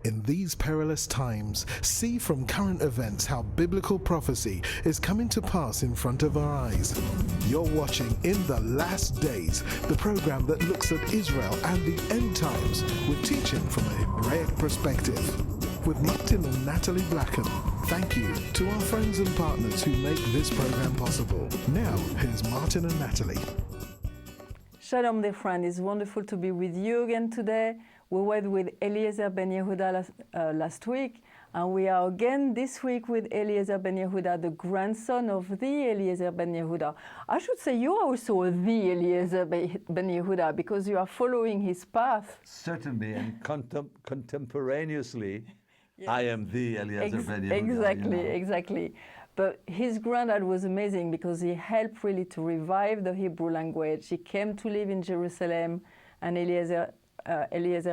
In these perilous times, see from current events how biblical prophecy is coming to pass in front of our eyes. You're watching In the Last Days, the program that looks at Israel and the end times with teaching from a Hebraic perspective. With Martin and Natalie Blackham, thank you to our friends and partners who make this program possible. Now, here's Martin and Natalie. Shalom, dear friend. It's wonderful to be with you again today. We were with Eliezer Ben-Yehuda last week, and we are again this week with Eliezer Ben-Yehuda, the grandson of the Eliezer Ben-Yehuda. I should say you are also the Eliezer Ben-Yehuda because you are following his path. Certainly, and contemporaneously, yes. I am the Eliezer Ben-Yehuda. Exactly, exactly. But his granddad was amazing because he helped really to revive the Hebrew language. He came to live in Jerusalem, and Eliezer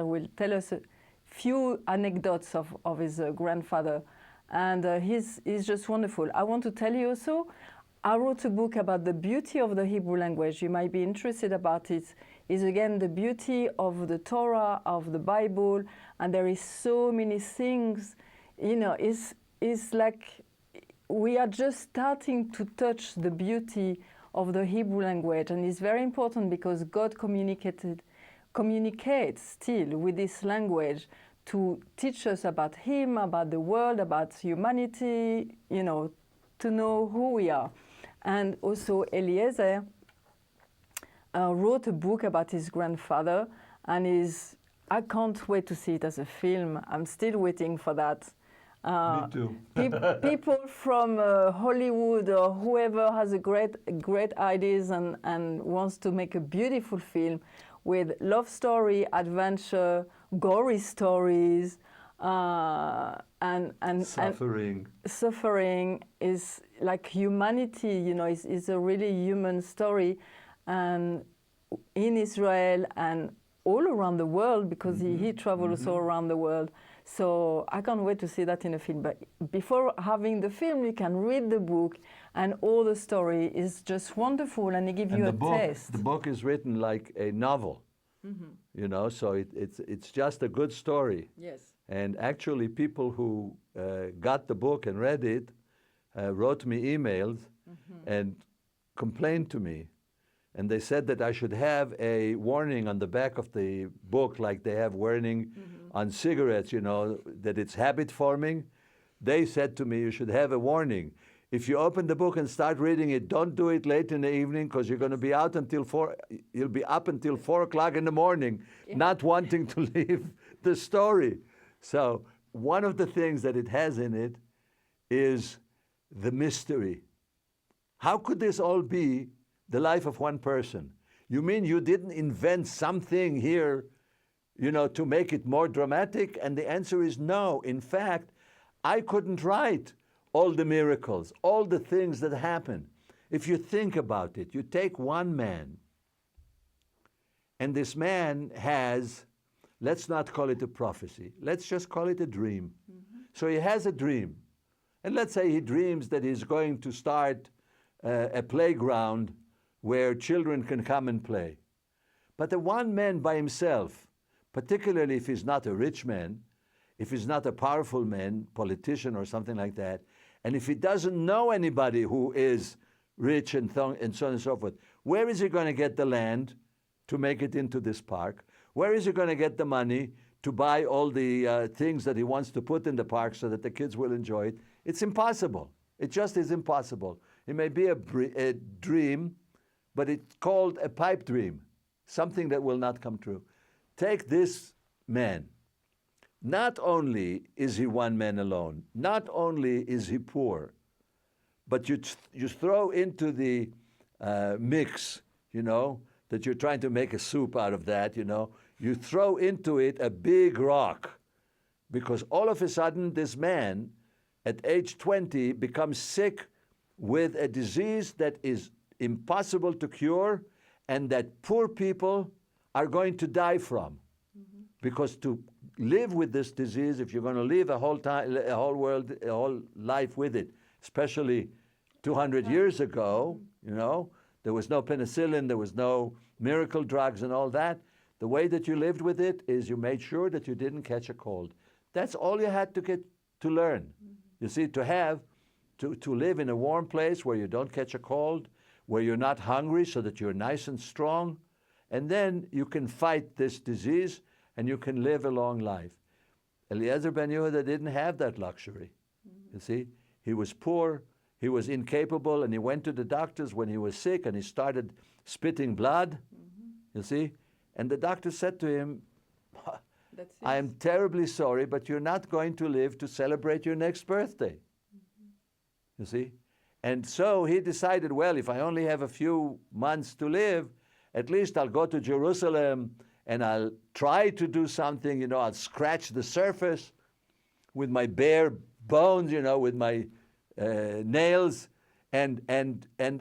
will tell us a few anecdotes of his grandfather, and he's just wonderful. I want to tell you also, I wrote a book about the beauty of the Hebrew language. You might be interested about it. Is again the beauty of the Torah, of the Bible, and there is so many things. You know, it's like we are just starting to touch the beauty of the Hebrew language, and it's very important because God communicates still with this language to teach us about Him, about the world, about humanity, you know, to know who we are. And also Eliezer wrote a book about his grandfather, and I can't wait to see it as a film. I'm still waiting for that. Me too. People from Hollywood or whoever has a great ideas and wants to make a beautiful film with love story, adventure, gory stories, and suffering. Suffering is like humanity, you know, is a really human story, and in Israel and all around the world because he travels all around the world. So I can't wait to see that in a film. But before having the film, you can read the book, and all the story is just wonderful, and it gives you a taste. The book is written like a novel, you know, so it's just a good story. Yes. And actually, people who got the book and read it wrote me emails and complained to me. And they said that I should have a warning on the back of the book, like they have warning on cigarettes, you know, that it's habit forming. They said to me, you should have a warning. If you open the book and start reading it, don't do it late in the evening because you're going to be out until you'll be up until 4 o'clock in the morning, not wanting to leave the story. So one of the things that it has in it is the mystery. How could this all be the life of one person? You mean you didn't invent something here, you know, to make it more dramatic? And the answer is no. In fact, I couldn't write all the miracles, all the things that happen. If you think about it, you take one man, and this man has, let's not call it a prophecy, let's just call it a dream. So he has a dream. And let's say he dreams that he's going to start a playground where children can come and play. But the one man by himself, particularly if he's not a rich man, if he's not a powerful man, politician or something like that, and if he doesn't know anybody who is rich and so on and so forth, where is he going to get the land to make it into this park? Where is he going to get the money to buy all the things that he wants to put in the park so that the kids will enjoy it? It's impossible. It just is impossible. It may be a dream, but it's called a pipe dream, something that will not come true. Take this man. Not only is he one man alone, not only is he poor, but you throw into the mix, you know, that you're trying to make a soup out of that, you know, you throw into it a big rock, because all of a sudden this man at age 20 becomes sick with a disease that is impossible to cure and that poor people are going to die from. Because to live with this disease, if you're going to live a whole life with it, especially 200 years ago, you know, there was no penicillin, there was no miracle drugs and all that. The way that you lived with it is you made sure that you didn't catch a cold. That's all you had to get to learn. You see, to live in a warm place where you don't catch a cold, where you're not hungry so that you're nice and strong, and then you can fight this disease and you can live a long life. Eliezer Ben-Yehuda didn't have that luxury. You see, he was poor, he was incapable, and he went to the doctors when he was sick and he started spitting blood, you see, and the doctor said to him, I am terribly sorry, but you're not going to live to celebrate your next birthday. You see? And so he decided, well, if I only have a few months to live, at least I'll go to Jerusalem and I'll try to do something, you know, I'll scratch the surface with my bare bones, you know, with my nails, and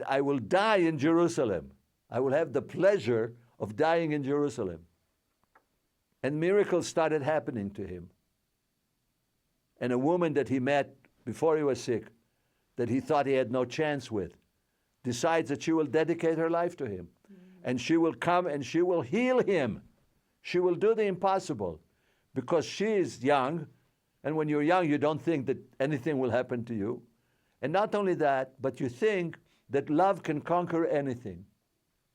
I will die in Jerusalem. I will have the pleasure of dying in Jerusalem. And miracles started happening to him. And a woman that he met before he was sick, that he thought he had no chance with, decides that she will dedicate her life to him. And she will come and she will heal him. She will do the impossible because she is young. And when you're young, you don't think that anything will happen to you. And not only that, but you think that love can conquer anything.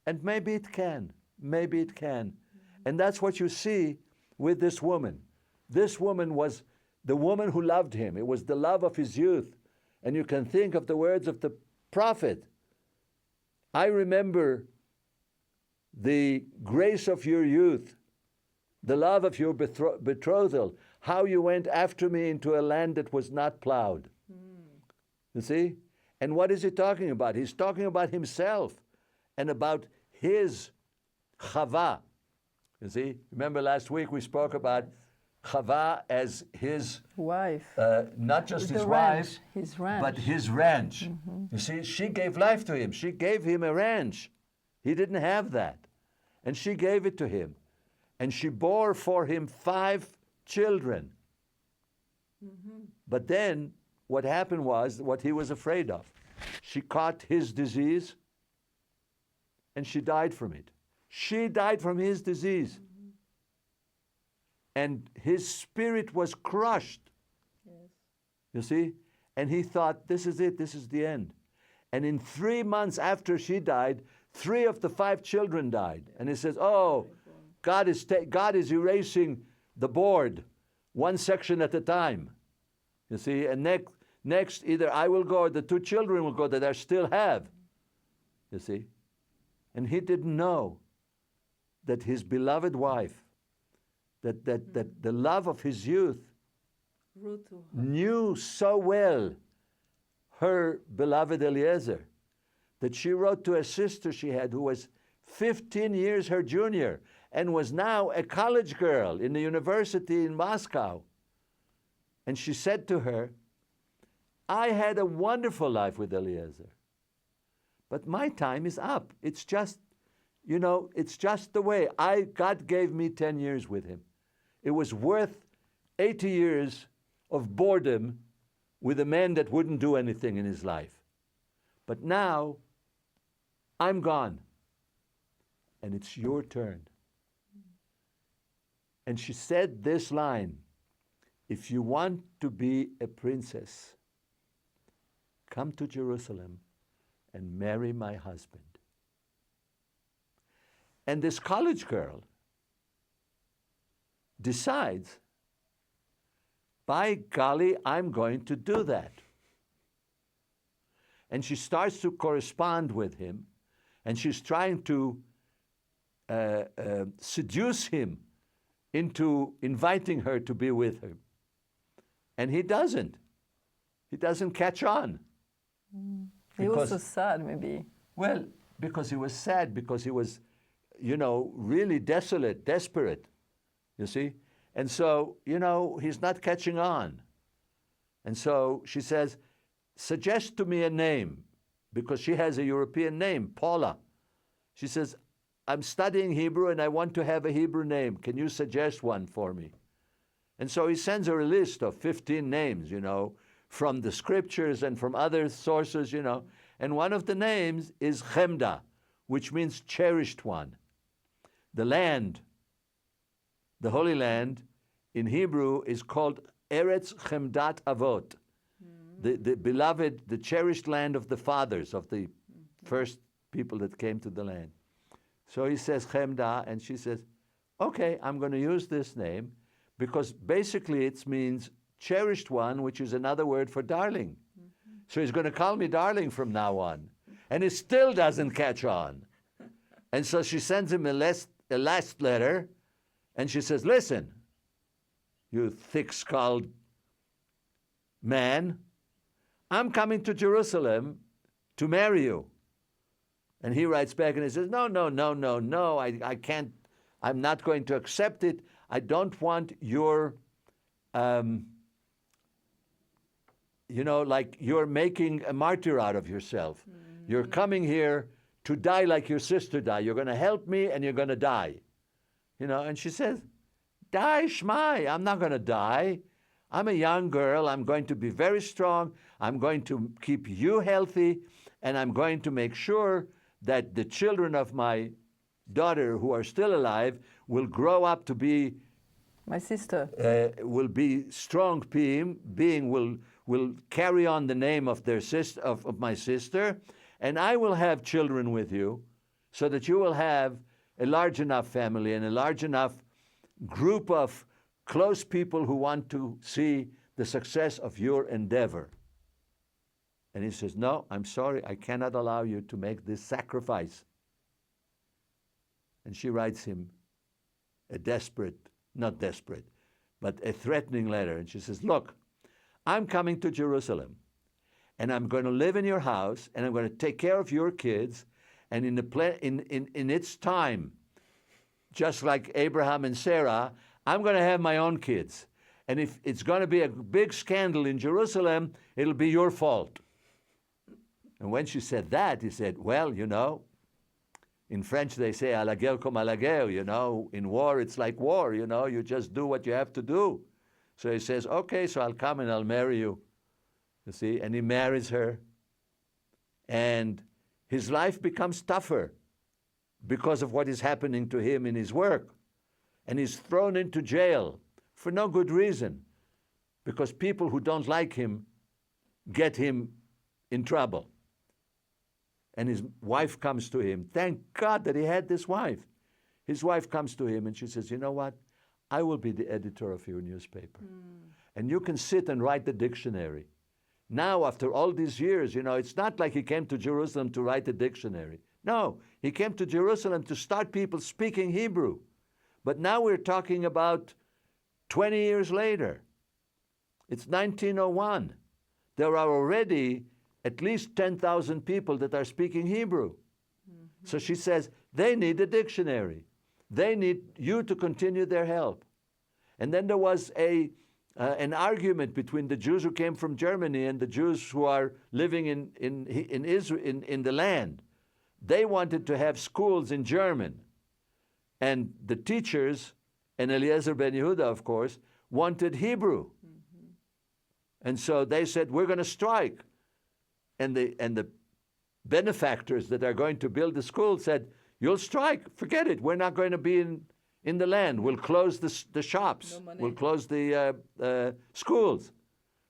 And maybe it can. Maybe it can. And that's what you see with this woman. This woman was the woman who loved him. It was the love of his youth. And you can think of the words of the prophet. I remember the grace of your youth, the love of your betrothal, how you went after me into a land that was not plowed. You see? And what is he talking about? He's talking about himself and about his Chava. You see? Remember last week we spoke about Chava as his wife. Not just his ranch, wife, but his ranch. You see, she gave life to him. She gave him a ranch. He didn't have that. And she gave it to him. And she bore for him 5 children. But then what happened was what he was afraid of. She caught his disease and she died from it. She died from his disease. And his spirit was crushed. Yes. You see? And he thought, this is it, this is the end. And in 3 months after she died, 3 of the 5 children died. And he says, oh, God is erasing the board, one section at a time. You see? And next either I will go or the 2 children will go that I still have. You see? And he didn't know that his beloved wife, that the love of his youth, knew so well her beloved Eliezer, that she wrote to a sister she had who was 15 years her junior and was now a college girl in the university in Moscow. And she said to her, I had a wonderful life with Eliezer, but my time is up. It's just, you know, it's just the way. God gave me 10 years with him. It was worth 80 years of boredom with a man that wouldn't do anything in his life. But now, I'm gone. And it's your turn. And she said this line, if you want to be a princess, come to Jerusalem and marry my husband. And this college girl decides, by golly, I'm going to do that. And she starts to correspond with him, and she's trying to seduce him into inviting her to be with him. And he doesn't. He doesn't catch on. He was so sad, maybe. Well, because he was sad, because he was, you know, really desolate, desperate, you see? And so, you know, he's not catching on. And so she says, suggest to me a name, because she has a European name, Paula. She says, I'm studying Hebrew and I want to have a Hebrew name. Can you suggest one for me? And so he sends her a list of 15 names, you know, from the scriptures and from other sources, you know. And one of the names is Chemda, which means cherished one. The land, the Holy Land, in Hebrew is called Eretz Chemdat Avot, the beloved, the cherished land of the fathers, of the first people that came to the land. So he says Chemda, and she says, okay, I'm going to use this name, because basically it means cherished one, which is another word for darling. So he's going to call me darling from now on. And it still doesn't catch on. And so she sends him a last letter, and she says, listen, you thick-skulled man, I'm coming to Jerusalem to marry you. And he writes back and he says, no, I can't, I'm not going to accept it. I don't want your, like you're making a martyr out of yourself. You're coming here to die like your sister died. You're going to help me and you're going to die. And she says, die, Shmai, I'm not going to die. I'm a young girl. I'm going to be very strong. I'm going to keep you healthy, and I'm going to make sure that the children of my daughter who are still alive will grow up to be my sister. Will be strong being will carry on the name of their sister of my sister, and I will have children with you, so that you will have a large enough family and a large enough group of close people who want to see the success of your endeavor. And he says, no, I'm sorry, I cannot allow you to make this sacrifice. And she writes him a not desperate, but a threatening letter. And she says, look, I'm coming to Jerusalem, and I'm going to live in your house, and I'm going to take care of your kids, and in its time, just like Abraham and Sarah, I'm going to have my own kids. And if it's going to be a big scandal in Jerusalem, it'll be your fault. And when she said that, he said, well, in French they say, à la guerre comme à la guerre, in war it's like war, you just do what you have to do. So he says, okay, so I'll come and I'll marry you. You see, and he marries her. And his life becomes tougher because of what is happening to him in his work. And he's thrown into jail for no good reason, because people who don't like him get him in trouble. And his wife comes to him. Thank God that he had this wife. His wife comes to him and she says, you know what? I will be the editor of your newspaper. And you can sit and write the dictionary. Now, after all these years, it's not like he came to Jerusalem to write a dictionary. No, he came to Jerusalem to start people speaking Hebrew. But now we're talking about 20 years later. It's 1901. There are already at least 10,000 people that are speaking Hebrew. So she says, they need a dictionary. They need you to continue their help. And then there was an argument between the Jews who came from Germany and the Jews who are living in Israel, in the land. They wanted to have schools in German. And the teachers, and Eliezer Ben-Yehuda, of course, wanted Hebrew. And so they said, we're going to strike. And the benefactors that are going to build the school said, you'll strike, forget it, we're not going to be in the land. We'll close the shops. No, we'll close the schools.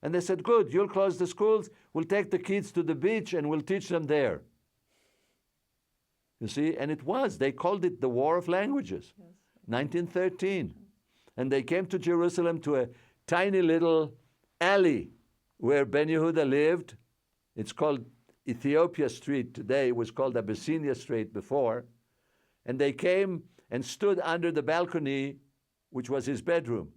And they said, good, you'll close the schools, we'll take the kids to the beach and we'll teach them there. You see, and they called it the War of Languages, 1913. And they came to Jerusalem to a tiny little alley where Ben-Yehuda lived. It's called Ethiopia Street today. It was called Abyssinia Street before. And they came and stood under the balcony, which was his bedroom.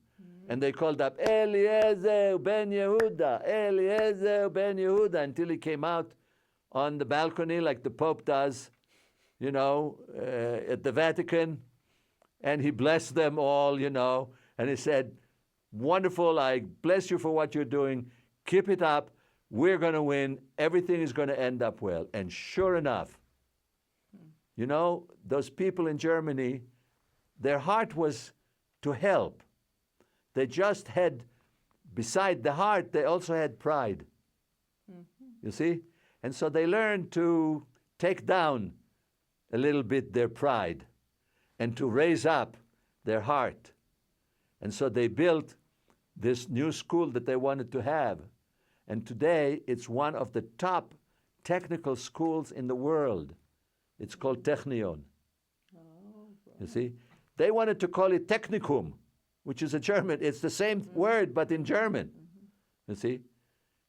And they called up, Eliezer Ben-Yehuda, Eliezer Ben-Yehuda, until he came out on the balcony like the Pope does, at the Vatican. And he blessed them all, and he said, wonderful, I bless you for what you're doing. Keep it up. We're going to win. Everything is going to end up well. And sure enough, those people in Germany, their heart was to help. They just had, beside the heart, they also had pride. You see? And so they learned to take down a little bit their pride and to raise up their heart. And so they built this new school that they wanted to have. And today it's one of the top technical schools in the world. It's called Technion. You see? They wanted to call it Technikum, which is a German. It's the same word, but in German. You see?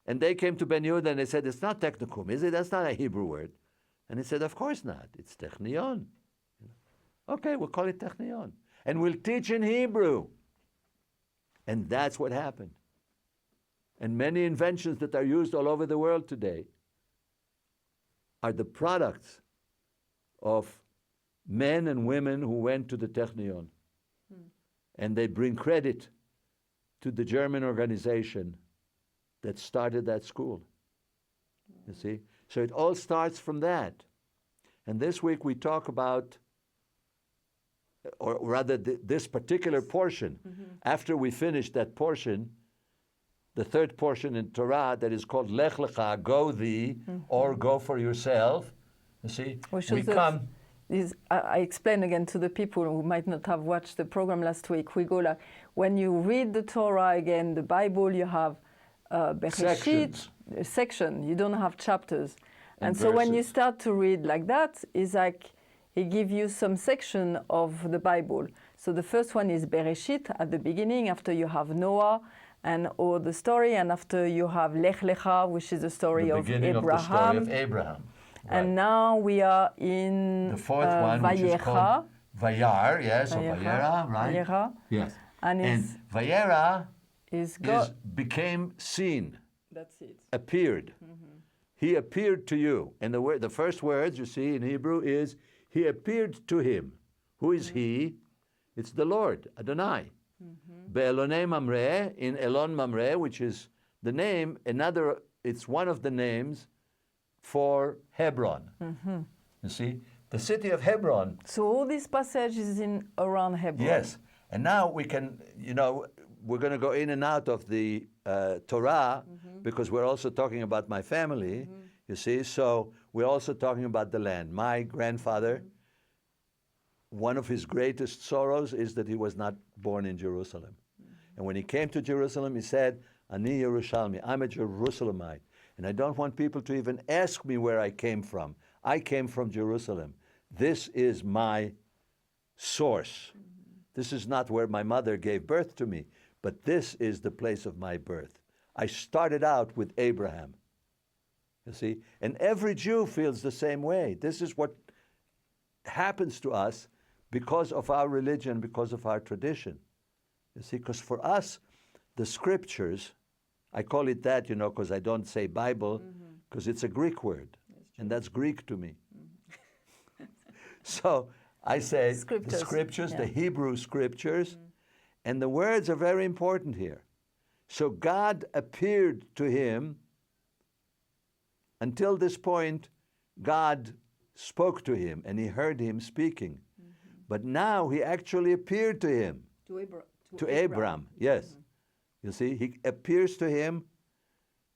And they came to Ben-Yehuda and they said, it's not Technikum, is it? That's not a Hebrew word. And he said, of course not. It's Technion. Okay, we'll call it Technion. And we'll teach in Hebrew. And that's what happened. And many inventions that are used all over the world today are the products of men and women who went to the Technion. And they bring credit to the German organization that started that school. You see? So it all starts from that. And this week we talk about, or rather this particular portion, after we finish that portion, the third portion in Torah that is called Lech Lecha, go thee, or go for yourself. You see, we come. I explain again to the people who might not have watched the program last week. We go like, when you read the Torah again, the Bible, you have Bereshit, section. You don't have chapters. And so when you start to read like that, it's like he gives you some section of the Bible. So the first one is Bereshit at the beginning, after you have Noah and all the story, and after you have Lech Lecha, which is the story of Abraham. Of the story of Abraham. Right. And now we are in the fourth one, which is called Vayar, yes, or Vayera, right? Vayera. Yes. And Vayera is became seen. That's it. Appeared. He appeared to you. And the first words you see in Hebrew is, he appeared to him. Who is he? It's the Lord, Adonai. Be'elonei Mamre, in Elon Mamre, which is the name, it's one of the names for Hebron. You see, the city of Hebron. So all this passage is in around Hebron. Yes, and now we can, we're going to go in and out of the Torah because we're also talking about my family, you see, so we're also talking about the land. My grandfather, one of his greatest sorrows is that he was not born in Jerusalem. And when he came to Jerusalem, he said, Ani Yerushalmi, I'm a Jerusalemite. And I don't want people to even ask me where I came from. I came from Jerusalem. This is my source. This is not where my mother gave birth to me, but this is the place of my birth. I started out with Abraham. You see? And every Jew feels the same way. This is what happens to us because of our religion, because of our tradition. You see, because for us, the scriptures, I call it that, because I don't say Bible, because it's a Greek word, and that's Greek to me. So I say the scriptures, the Hebrew scriptures, and the words are very important here. So God appeared to him. Until this point, God spoke to him, and he heard him speaking. But now he actually appeared to him. To Abraham, yes. You see, he appears to him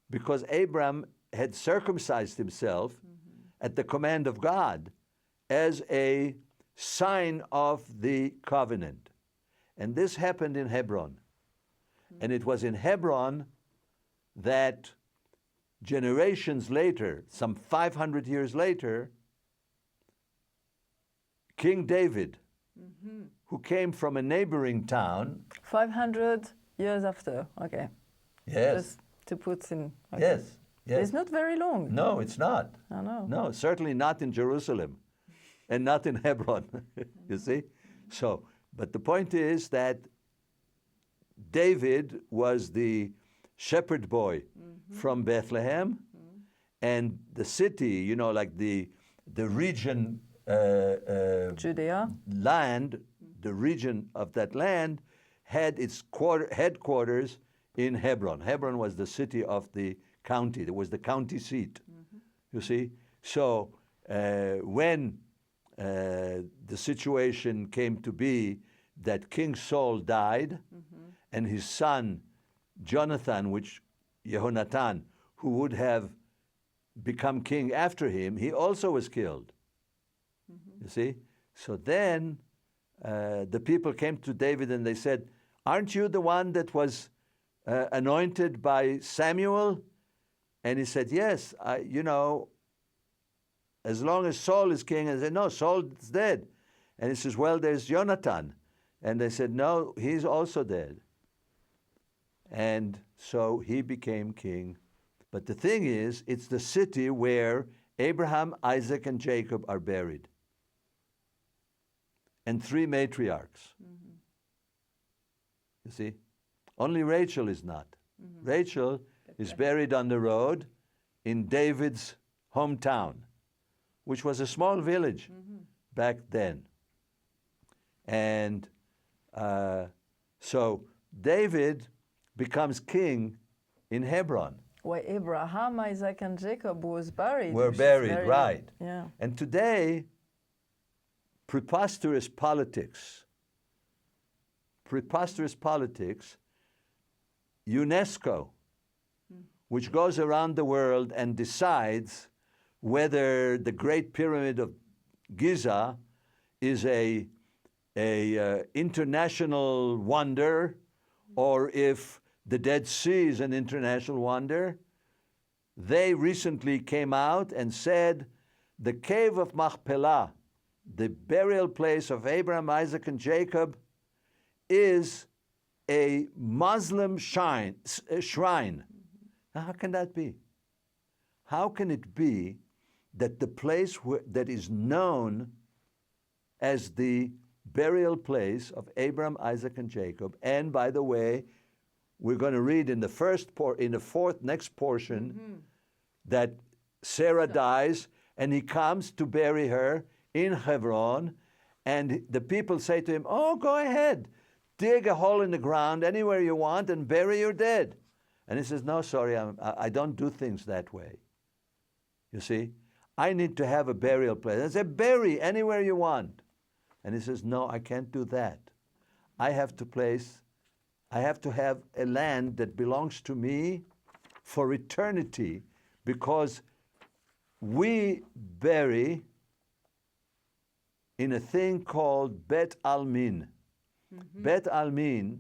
because Abraham had circumcised himself at the command of God as a sign of the covenant. And this happened in Hebron. And it was in Hebron that generations later, some 500 years later, King David, who came from a neighboring town. 500 years after, okay. Yes. Just to put in. Okay. Yes, yes. It's not very long. No, it's not. I know. No, certainly not in Jerusalem and not in Hebron, you see? So, but the point is that David was the shepherd boy from Bethlehem, and the city, like the region, Judea, land, the region of that land had its headquarters in Hebron. Hebron was the city of the county. It was the county seat, you see? So when the situation came to be that King Saul died, and his son Jonathan, Yehonatan, who would have become king after him, he also was killed. You see? So then the people came to David and they said, aren't you the one that was anointed by Samuel? And he said, yes, as long as Saul is king. And they said, no, Saul's dead. And he says, well, there's Jonathan. And they said, no, he's also dead. And so he became king. But the thing is, it's the city where Abraham, Isaac, and Jacob are buried. And 3 matriarchs. Mm-hmm. You see? Only Rachel is not. Mm-hmm. Rachel is buried on the road in David's hometown, which was a small village back then. And so David becomes king in Hebron. Where Abraham, Isaac, and Jacob were buried. Were buried, right. Yeah. And today, preposterous politics, UNESCO, which goes around the world and decides whether the Great Pyramid of Giza is a international wonder, or if the Dead Sea is an international wonder. They recently came out and said the cave of Machpelah, the burial place of Abraham, Isaac, and Jacob, is a Muslim shrine. Now, how can that be? How can it be that the place that is known as the burial place of Abraham, Isaac, and Jacob, and by the way, we're going to read in the next portion that Sarah dies, and he comes to bury her in Hebron, and the people say to him, oh, go ahead, dig a hole in the ground anywhere you want and bury your dead. And he says, no, sorry, I don't do things that way. You see, I need to have a burial place. I say, bury anywhere you want. And he says, no, I can't do that. I have to have a land that belongs to me for eternity, because we bury in a thing called Bet Almin. Bet Almin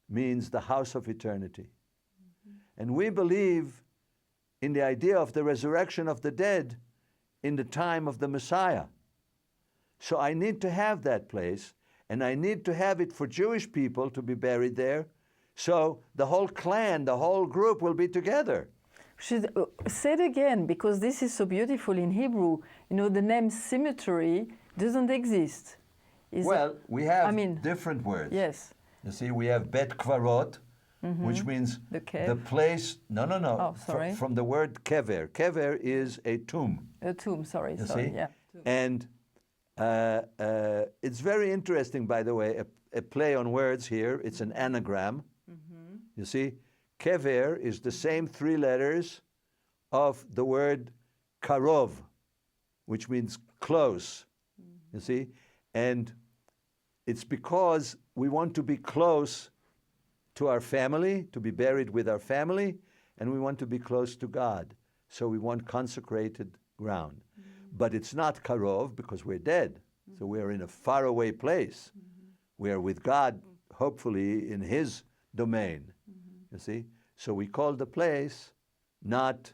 means the house of eternity. And we believe in the idea of the resurrection of the dead in the time of the Messiah. So I need to have that place, and I need to have it for Jewish people to be buried there, so the whole clan, the whole group will be together. Should say it again, because this is so beautiful in Hebrew. You know, the name cemetery doesn't exist. We have different words. Yes. You see, we have Bet Kvarot, which means the place. No. Oh, sorry. From the word kever. Kever is a tomb. A tomb. Sorry. See? Yeah. And it's very interesting, by the way, a play on words here. It's an anagram. You see, kever is the same 3 letters of the word karov, which means close. You see, and it's because we want to be close to our family, to be buried with our family, and we want to be close to God. So we want consecrated ground. But it's not karov because we're dead. So we're in a faraway place. We are with God, hopefully in His domain. You see? So we call the place not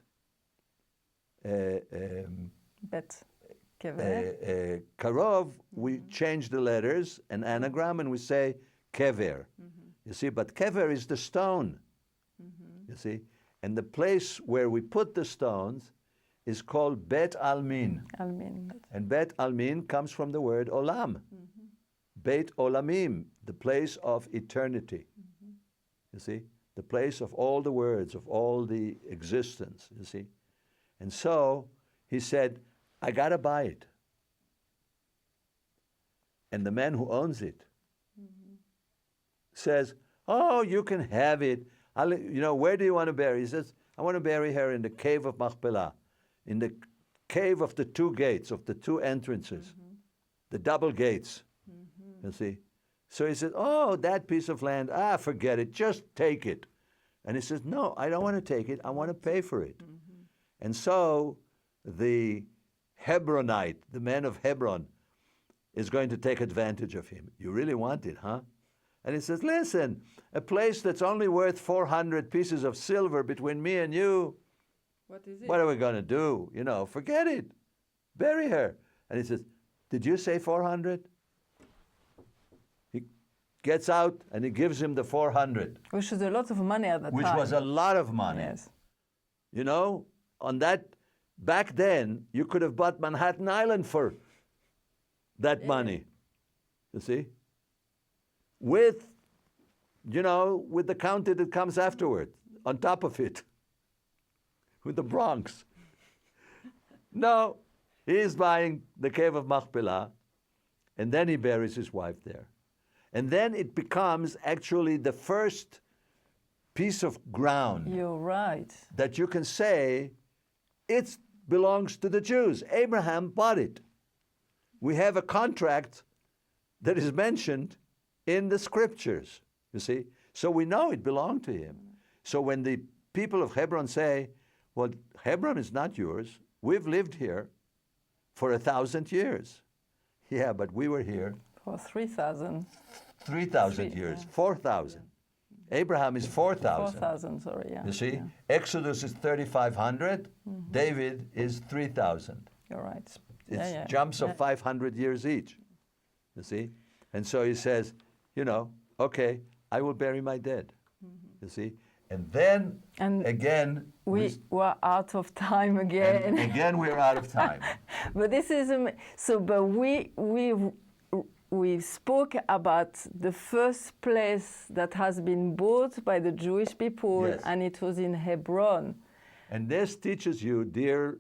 Bet Kever. Karov, we change the letters, an anagram, and we say kever. You see, but kever is the stone. You see? And the place where we put the stones is called Bet Almin. And Bet Almin comes from the word olam. Beit Olamim, the place of eternity. You see? The place of all the words, of all the existence, you see? And so he said, I got to buy it. And the man who owns it says, oh, you can have it. Where do you want to bury? He says, I want to bury her in the cave of Machpelah, in the cave of the 2 gates, of the 2 entrances, the double gates, you see? So he said, oh, that piece of land, forget it, just take it. And he says, no, I don't want to take it, I want to pay for it. And so the Hebronite, the man of Hebron, is going to take advantage of him. You really want it, huh? And he says, listen, a place that's only worth 400 pieces of silver between me and you, What is it? what are we going to do? You know, forget it. Bury her. And he says, did you say 400? He gets out and he gives him the 400. Which was a lot of money at the time. Which was a lot of money. Yes. You know, on that, back then, you could have bought Manhattan Island for that money. You see? With, you know, with the county that comes afterward, on top of it, with the Bronx. No, he is buying the cave of Machpelah, and then he buries his wife there. And then it becomes actually the first piece of ground. You're right. That you can say, it belongs to the Jews. Abraham bought it. We have a contract that is mentioned in the scriptures, you see. So we know it belonged to him. So when the people of Hebron say, well, Hebron is not yours. We've lived here for 1,000 years. Yeah, but we were here. For 3,000. 3,000 years, 4,000. Abraham is 4,000. 4,000, sorry, yeah. You see, Yeah. Exodus is 3,500. David is 3,000. You're right. It's jumps of 500 years each. You see? And so he says, you know, okay, I will bury my dead. You see? And then, again, we were out of time again. And again, we're out of time. But this is but we spoke about the first place that has been bought by the Jewish people, Yes. and it was in Hebron. And this teaches you, dear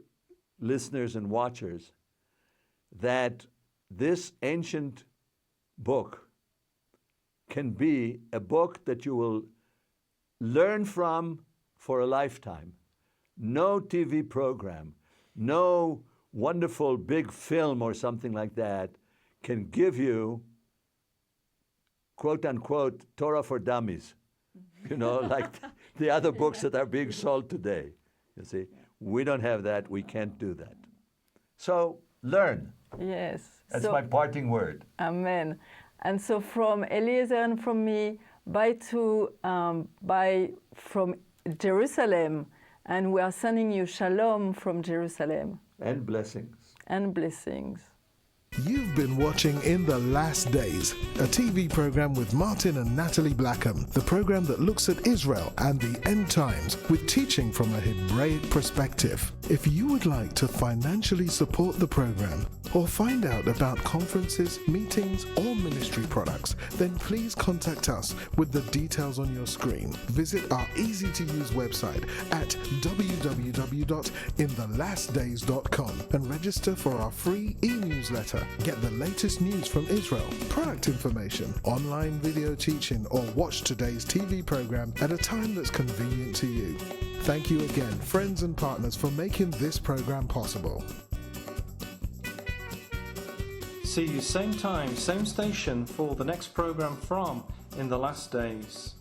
listeners and watchers, that this ancient book can be a book that you will learn from for a lifetime. No TV program, no wonderful big film or something like that can give you, quote unquote, Torah for dummies. You know, like the other books that are being sold today. You see, we don't have that. We can't do that. So learn. Yes. That's so, my parting word. Amen. And so from Eliezer and from me, from Jerusalem, and we are sending you shalom from Jerusalem. And blessings. And blessings. You've been watching In the Last Days, a TV program with Martin and Natalie Blackham, the program that looks at Israel and the end times with teaching from a Hebraic perspective. If you would like to financially support the program or find out about conferences, meetings, or ministry products, then please contact us with the details on your screen. Visit our easy-to-use website at www.inthelastdays.com and register for our free e-newsletter. Get the latest news from Israel, product information, online video teaching, or watch today's TV program at a time that's convenient to you. Thank you again, friends and partners, for making this program possible. See you same time, same station for the next program from In the Last Days.